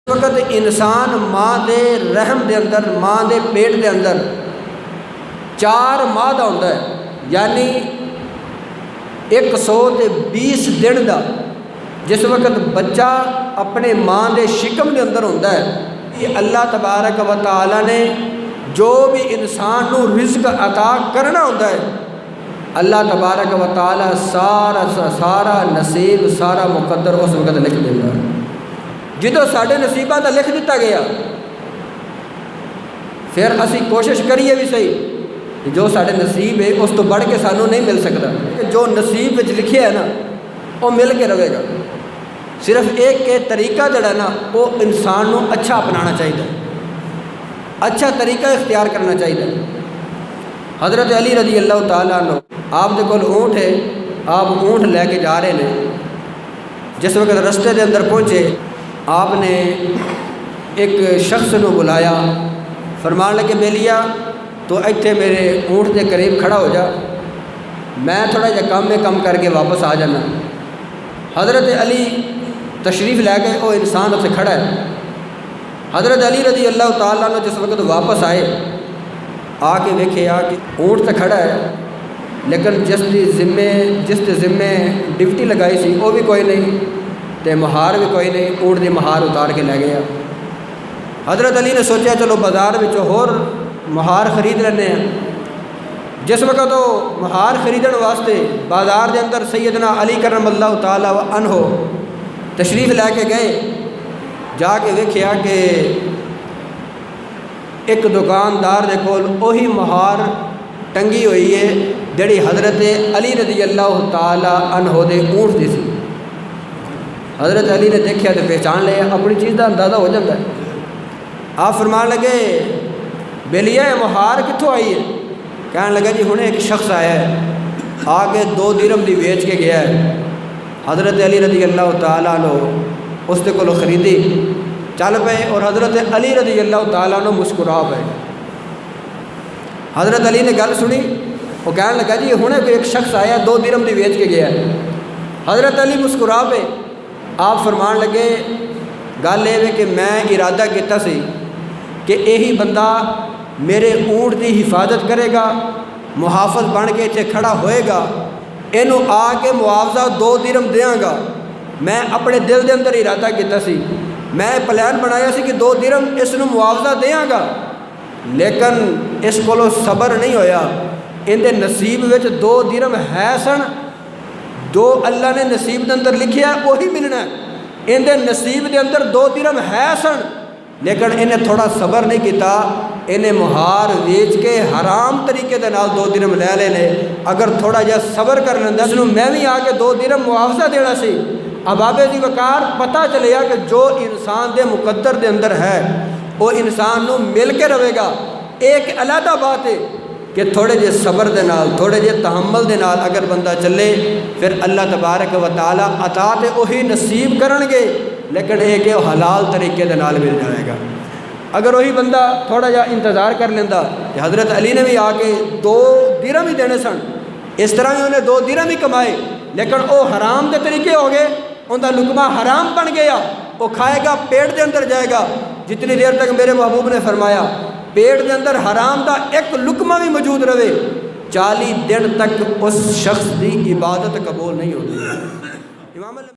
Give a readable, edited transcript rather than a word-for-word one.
وقت انسان ماں دے رحم دے اندر، ماں دے پیٹ دے اندر 4 ماہ دا ہوتا ہے، یعنی 120 دن دا جس وقت بچہ اپنے ماں دے شکم دے اندر ہوتا ہے، یہ اللہ تبارک و تعالی نے جو بھی انسان نو رزق عطا کرنا ہوتا ہے، اللہ تبارک و تعالی سارا نصیب، سارا مقدر اس وقت لکھ دیتا ہے۔ جدو سارے نصیبہ دا لکھ دیتا گیا، پھر اسی کوشش کریے بھی صحیح، جو سارے نصیب ہے اس تو بڑھ کے سانوں نہیں مل سکتا، جو نصیب وچ لکھیا ہے نا وہ مل کے رہے گا۔ صرف ایک کے طریقہ جڑا نا وہ انسان نو اچھا اپنانا چاہیے، اچھا طریقہ اختیار کرنا چاہیے۔ حضرت علی رضی اللہ تعالیٰ عنہ، آپ دے کول اونٹ ہے، آپ اونٹ لے کے جا رہے ہیں، جس وقت رستے دے اندر پہنچے آپ نے ایک شخص نو بلایا، فرمان لگے بیلیا تو ایتھے میرے اونٹ دے قریب کھڑا ہو جا، میں تھوڑا جا کام میں کم کر کے واپس آ جانا۔ حضرت علی تشریف لے گئے، وہ انسان اتنے کھڑا ہے۔ حضرت علی رضی اللہ تعالیٰ عنہ جس وقت واپس آئے، آ کے ویکھے کہ اونٹ تے کھڑا ہے، لیکن جس دے ذمے ڈیوٹی لگائی سی وہ بھی کوئی نہیں، تے مہار بھی کوئی نہیں، اونٹ دی مہار اتار کے لے گیا۔ حضرت علی نے سوچا چلو بازار وچوں ہور مہار خرید لینے ہیں۔ جس وقت وہ مہار خریدن واسطے بازار دے اندر سیدنا علی کرم اللہ تعالیٰ عنہ تشریف لے کے گئے، جا کے ویکھیا کہ ایک دکاندار دے کول وہی مہار ٹنگی ہوئی ہے جڑی حضرت علی رضی اللہ تعالیٰ عنہ دے اونٹ دی سی۔ حضرت علی نے دیکھا تو پہچان لیا، اپنی چیز کا اندازہ ہو جاتا ہے۔ آپ فرمان لگے بیلیا مہار کتوں آئی ہے؟ کہنے لگا جی ہنے ایک شخص آیا ہے، آ کے 2 درہم دی بیچ کے گیا ہے۔ حضرت علی رضی اللہ تعالیٰ عنہ اس دے کولو خریدی، چل پے، اور حضرت علی رضی اللہ تعالیٰ عنہ مسکرا پے۔ حضرت علی نے گل سنی، وہ کہنے لگا جی ہنے کوئی ایک شخص آیا 2 درہم دی بیچ کے گیا ہے۔ حضرت علی مسکرا پے۔ آپ فرمان لگے گل یہ کہ میں ارادہ کیتا سی کہ یہی بندہ میرے اونٹ دی حفاظت کرے گا، محافظ بن کے اتنے کھڑا ہوئے گا، اینو آ کے معاوضہ 2 درہم دیاں گا۔ میں اپنے دل دے اندر ارادہ کیتا سی، میں پلان بنایا سی کہ 2 درہم اس نو معاوضہ دیاں گا، لیکن اس کولو صبر نہیں ہویا۔ ان دے نصیب وچ 2 درہم ہے سن، جو اللہ نے نصیب دے اندر لکھیا ہے وہی ملنا ہے۔ ان دے نصیب دے اندر 2 درہم ہے سن، لیکن انہیں تھوڑا صبر نہیں کیتا، انہیں مہار ویچ کے حرام طریقے دے نال 2 درہم لے لے لے۔ اگر تھوڑا جا صبر کر لیندا اس نو میں بھی آ کے 2 درہم معاوضہ دینا سی۔ اب آبے دی وقار پتہ چلیا کہ جو انسان دے مقدر دے اندر ہے وہ انسان نو مل کے رہے گا۔ ایک علیحدہ بات ہے کہ تھوڑے جے صبر دے نال، تھوڑے جے تحمل دے نال اگر بندہ چلے، پھر اللہ تبارک و تعالیٰ عطا تے وہی نصیب کرن گے، لیکن یہ کہ حلال طریقے دے نال مل جائے گا۔ اگر وہی بندہ تھوڑا جا انتظار کر لیندہ، کہ حضرت علی نے بھی آ کے 2 درہم ہی دینے سن، اس طرح ہی انہیں 2 درہم ہی کمائے، لیکن وہ حرام دے طریقے ہو گئے، ان کا لقمہ حرام بن گیا، وہ کھائے گا پیٹ دے اندر جائے گا۔ جتنی دیر تک میرے محبوب نے فرمایا پیٹ دے اندر حرام دا ایک لقمہ بھی موجود رہے، 40 دن تک اس شخص دی عبادت قبول نہیں ہوتی۔